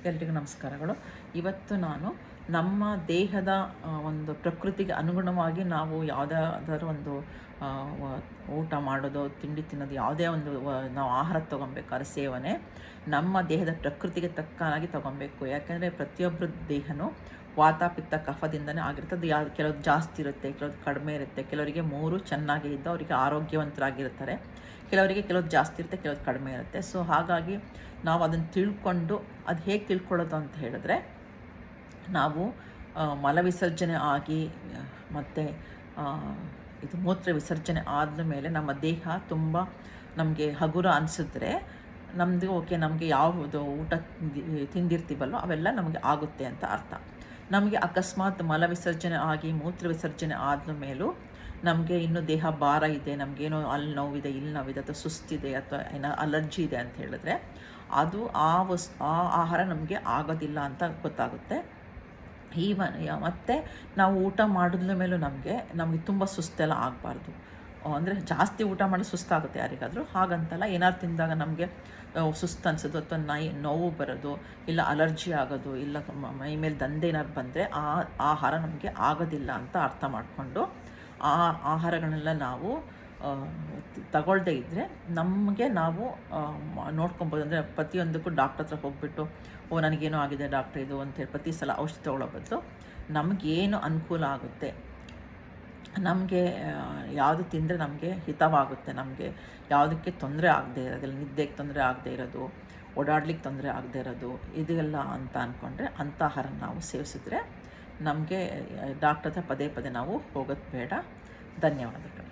ಎಲ್ರಿಗೂ ನಮಸ್ಕಾರಗಳು. ಇವತ್ತು ನಾನು ನಮ್ಮ ದೇಹದ ಒಂದು ಪ್ರಕೃತಿಗೆ ಅನುಗುಣವಾಗಿ ನಾವು ಯಾವುದಾದರೂ ಒಂದು ಊಟ ಮಾಡೋದು, ತಿಂಡಿ ತಿನ್ನೋದು, ಯಾವುದೇ ಒಂದು ನಾವು ಆಹಾರ ತೊಗೊಬೇಕಾದ್ರೆ ಸೇವನೆ ನಮ್ಮ ದೇಹದ ಪ್ರಕೃತಿಗೆ ತಕ್ಕನಾಗಿ ತೊಗೊಬೇಕು. ಯಾಕೆಂದರೆ ಪ್ರತಿಯೊಬ್ಬರ ದೇಹನೂ ವಾತ ಪಿತ್ತ ಕಫದಿಂದನೇ ಆಗಿರ್ತದೆ. ಕೆಲವ್ದು ಜಾಸ್ತಿ ಇರುತ್ತೆ, ಕೆಲವ್ದು ಕಡಿಮೆ ಇರುತ್ತೆ. ಕೆಲವರಿಗೆ 3 ಚೆನ್ನಾಗೇ ಇದ್ದು ಅವರಿಗೆ ಆರೋಗ್ಯವಂತರಾಗಿರ್ತಾರೆ. ಕೆಲವ್ದು ಜಾಸ್ತಿ ಇರುತ್ತೆ, ಕೆಲವ್ದು ಕಡಿಮೆ ಇರುತ್ತೆ. ಸೊ ಹಾಗಾಗಿ ನಾವು ಅದನ್ನು ತಿಳ್ಕೊಂಡು ಅದು ಹೇಗೆ ತಿಳ್ಕೊಳ್ಳೋದು ಅಂತ ಹೇಳಿದ್ರೆ, ನಾವು ಮಲವಿಸರ್ಜನೆ ಆಗಿ ಮತ್ತು ಇದು ಮೂತ್ರ ವಿಸರ್ಜನೆ ಆದ ಮೇಲೆ ನಮ್ಮ ದೇಹ ತುಂಬ ನಮಗೆ ಹಗುರ ಅನಿಸಿದ್ರೆ ನಮ್ಮದು ಓಕೆ, ನಮಗೆ ಯಾವುದು ಊಟ ತಿಂದಿರ್ತೀವಲ್ಲೋ ಅವೆಲ್ಲ ನಮಗೆ ಆಗುತ್ತೆ ಅಂತ ಅರ್ಥ. ನಮಗೆ ಅಕಸ್ಮಾತ್ ಮಲವಿಸರ್ಜನೆ ಆಗಿ ಮೂತ್ರ ವಿಸರ್ಜನೆ ಆದ ಮೇಲೂ ನಮಗೆ ಇನ್ನೂ ದೇಹ ಭಾರ ಇದೆ, ನಮಗೇನೋ ಅಲ್ಲಿ ನೋವಿದೆ, ಇಲ್ಲಿ ನೋವಿದೆ, ಅಥವಾ ಸುಸ್ತಿದೆ, ಅಥವಾ ಏನೋ ಅಲರ್ಜಿ ಇದೆ ಅಂತ ಹೇಳಿದ್ರೆ ಅದು ಆ ಆಹಾರ ನಮಗೆ ಆಗೋದಿಲ್ಲ ಅಂತ ಗೊತ್ತಾಗುತ್ತೆ. ಮತ್ತು ನಾವು ಊಟ ಮಾಡಿದ ಮೇಲೂ ನಮಗೆ ತುಂಬ ಸುಸ್ತೆಲ್ಲ ಆಗಬಾರ್ದು. ಅಂದರೆ ಜಾಸ್ತಿ ಊಟ ಮಾಡಿ ಸುಸ್ತಾಗುತ್ತೆ ಯಾರಿಗಾದರೂ, ಹಾಗಂತಲ್ಲ. ಏನಾದ್ರು ತಿಂದಾಗ ನಮಗೆ ಸುಸ್ತು ಅನಿಸೋದು, ಅಥವಾ ನೋವು ಬರೋದು, ಇಲ್ಲ ಅಲರ್ಜಿ ಆಗೋದು, ಇಲ್ಲ ಮೈ ಮೇಲೆ ದಂಧೆ ಏನಾದ್ರು ಬಂದರೆ ಆ ಆಹಾರ ನಮಗೆ ಆಗೋದಿಲ್ಲ ಅಂತ ಅರ್ಥ ಮಾಡಿಕೊಂಡು ಆ ಆಹಾರಗಳನ್ನೆಲ್ಲ ನಾವು ತಗೊಳ್ಳದೇ ಇದ್ದರೆ ನಮಗೆ ನಾವು ನೋಡ್ಕೊಬೋದು. ಅಂದರೆ ಪ್ರತಿಯೊಂದಕ್ಕೂ ಡಾಕ್ಟ್ರ್ ಹತ್ರ ಹೋಗ್ಬಿಟ್ಟು ನನಗೇನೋ ಆಗಿದೆ ಡಾಕ್ಟ್ರ್ ಇದು ಅಂತೇಳಿ ಪ್ರತಿ ಸಲ ಔಷಧಿ ತೊಗೊಳ್ಳೋ ಬದಲು ನಮಗೇನು ಅನುಕೂಲ ಆಗುತ್ತೆ, ನಮಗೆ ಯಾವುದು ತಿಂದರೆ ನಮಗೆ ಹಿತವಾಗುತ್ತೆ, ನಮಗೆ ಯಾವುದಕ್ಕೆ ತೊಂದರೆ ಆಗದೆ ಇರೋದಿಲ್ಲ, ನಿದ್ದೆಗೆ ತೊಂದರೆ ಆಗದೆ ಇರೋದು, ಓಡಾಡ್ಲಿಕ್ಕೆ ತೊಂದರೆ ಆಗದೆ ಇರೋದು, ಇದೆಲ್ಲ ಅಂತ ಅಂದ್ಕೊಂಡ್ರೆ ಅಂಥ ಆಹಾರ ನಾವು ಸೇವಿಸಿದ್ರೆ ನಮಗೆ ಡಾಕ್ಟ್ರ್ ಹತ್ರ ಪದೇ ಪದೇ ನಾವು ಹೋಗೋದು ಬೇಡ. ಧನ್ಯವಾದಗಳು.